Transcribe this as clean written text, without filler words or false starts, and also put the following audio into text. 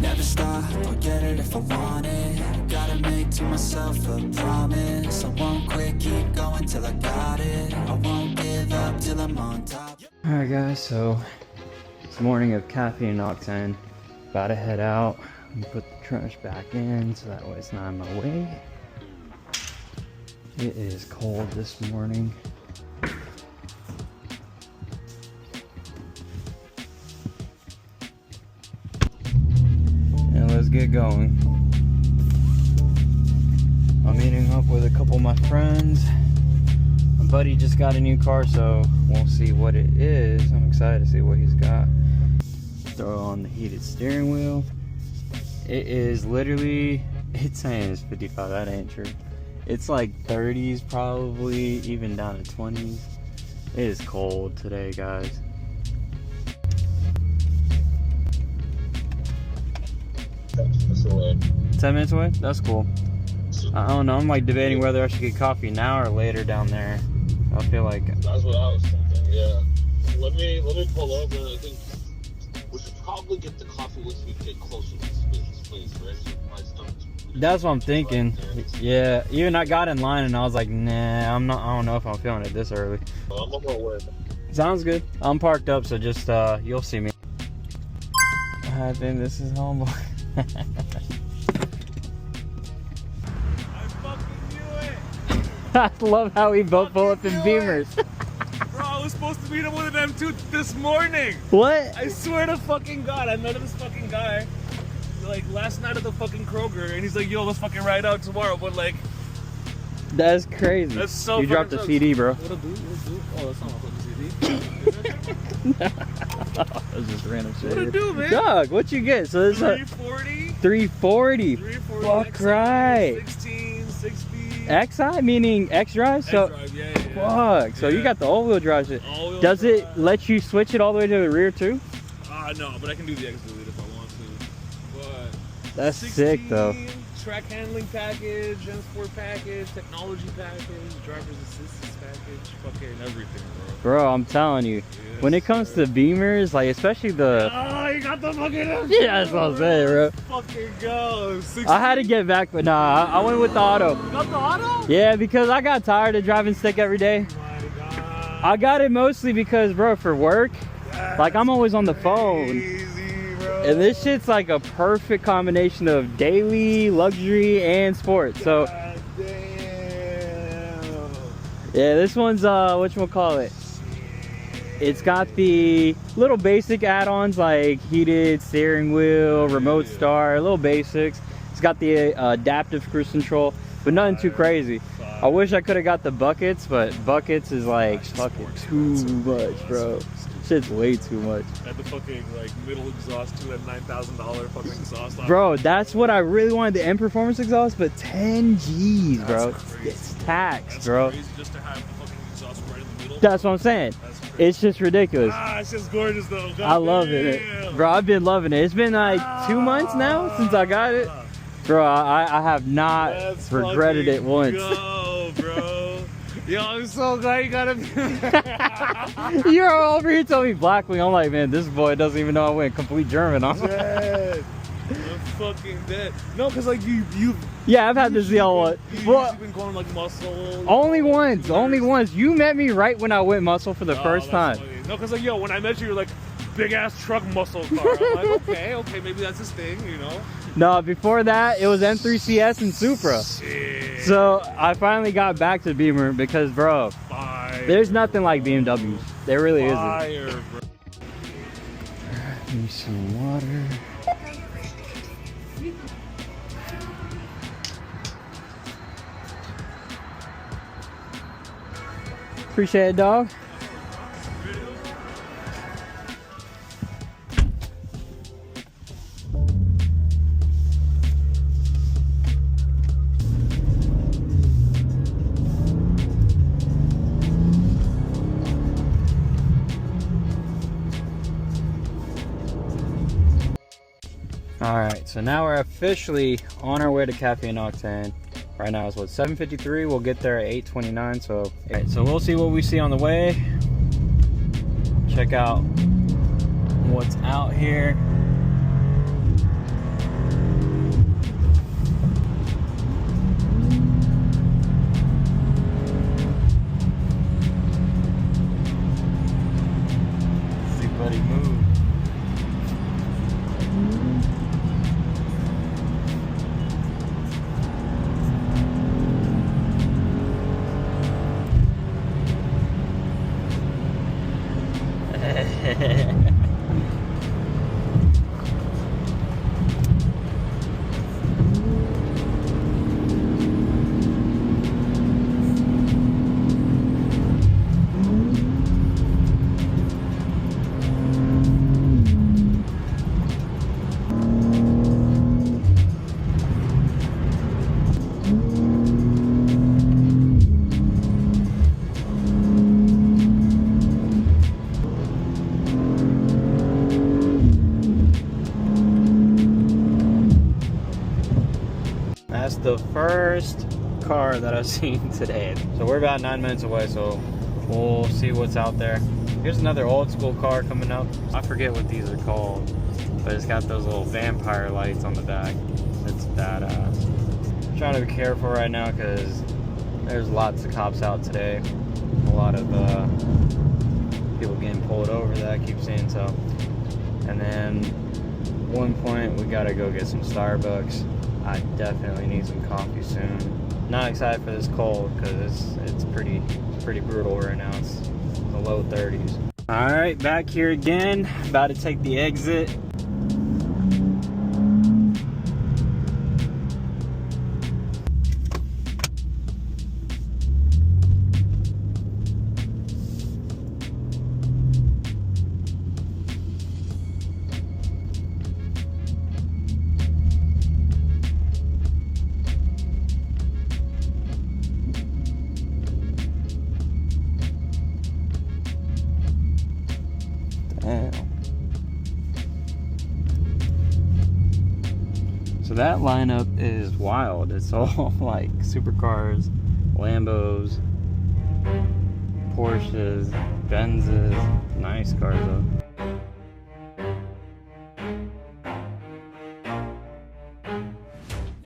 Never stop, I'll get it if I want it. Gotta make to myself a promise. I won't quit, keep going till I got it. I won't give up till I'm on top. Alright guys, so it's morning of Caffeine and Octane. About to head out and put the trash back in so that way it's not in my way. It is cold this morning. And let's get going. I'm meeting up with a couple of my friends. My buddy just got a new car, so we'll see what it is. I'm excited to see what he's got. Throw on the heated steering wheel. It is literally, it's saying it's 55, that ain't true. It's like 30s probably, even down to 20s. It is cold today, guys. Away. 10 minutes away? That's cool. I don't know, I'm like debating whether I should get coffee now or later down there. I feel like That's what I was thinking, yeah. Let me pull over. I think we should probably get the coffee once we get closer to this place, right? So my stomach's that's what I'm thinking. Yeah, even I got in line and I was like, nah, I don't know if I'm feeling it this early. I'm on my way. Sounds good. I'm parked up, so just you'll see me. I think this is homeboy. I fucking knew it! I love how we both pull up in Beamers. Bro, I was supposed to meet up with an M2 this morning! What? I swear to fucking God, I met this fucking guy like last night at the fucking Kroger, and he's like, yo, let's fucking ride out tomorrow, but like... That's crazy. That's so you dropped the CD, bro. What a dude, oh, that's not my fucking CD. That's just random shit. What a dude, man? Dog, what you get? So this is 340? 340. 340. Fuck XI, right. 16, 6-speed. XI meaning X-Drive? So, X-Drive, yeah. fuck. So you got the all-wheel drive shit. All-wheel Does drive. it let you switch it all the way to the rear too? No, but I can do the X-Delete if I want to. But That's 16, sick though. Track handling package, Sport package, technology package, driver's assistance package, fucking everything, bro. Bro, I'm telling you, Yes, when it comes to Beamers, like especially the... Oh, you got the fucking Yeah, that's what I'm saying, bro. Fucking go. 16. I had to get back, but nah, I went with the auto. You got the auto? Yeah, because I got tired of driving stick every day. Oh my God. I got it mostly because, bro, for work, like I'm always on the phone. Easy, bro. And this shit's like a perfect combination of daily, luxury, and sport. So, God damn. yeah, this one's, whatchamacallit? It's got the little basic add-ons like heated steering wheel, remote start, little basics. It's got the adaptive cruise control, but nothing too crazy. I wish I could have got the buckets, but buckets is like fucking too much, bro. Shit's way too much. At the fucking like middle exhaust to that $9,000 fucking exhaust. Bro, that's what I really wanted, the M Performance exhaust, but 10 G's, bro. It's taxed, That's bro. crazy just to have the fucking exhaust right in the middle. That's what I'm saying. That's crazy. It's just ridiculous. It's just gorgeous though. God I love it. damn. Bro, I've been loving it. It's been like 2 months now since I got it. Bro, I have not Let's regretted it fucking once. Go, bro. Yo, I'm so glad you got it. You're over here telling me Blackwing. I'm like, man, this boy doesn't even know I went complete German. Huh? Dead. I'm fucking dead. No, because like you Yeah, I've had this yellow one. You've been going like muscle. Only once. You met me right when I went muscle for the first time. Funny. No, because like, yo, when I met you, you're like, big ass truck muscle car. I'm like, okay, maybe that's his thing, you know? No, before that, it was M3CS and Supra. Shit. So I finally got back to Beamer because, bro, Fire. there's nothing like BMWs. There really isn't. Fire, bro. Give me some water. Appreciate it, dog. Alright, so now we're officially on our way to Caffeine and Octane. Right now it's what, 7:53. We'll get there at 8:29. So, all right, so we'll see what we see on the way. Check out what's out here. See buddy move. That's the first car that I've seen today. So we're about 9 minutes away, so we'll see what's out there. Here's another old school car coming up. I forget what these are called, but it's got those little vampire lights on the back. It's badass. I'm trying to be careful right now because there's lots of cops out today. A lot of people getting pulled over that I keep seeing. So, and then one point we gotta go get some Starbucks. I definitely need some coffee soon. Not excited for this cold because it's pretty brutal right now. It's the low 30s. All right, back here again. About to take the exit. So that lineup is wild. It's all like supercars, Lambos, Porsches, Benzes, nice cars though.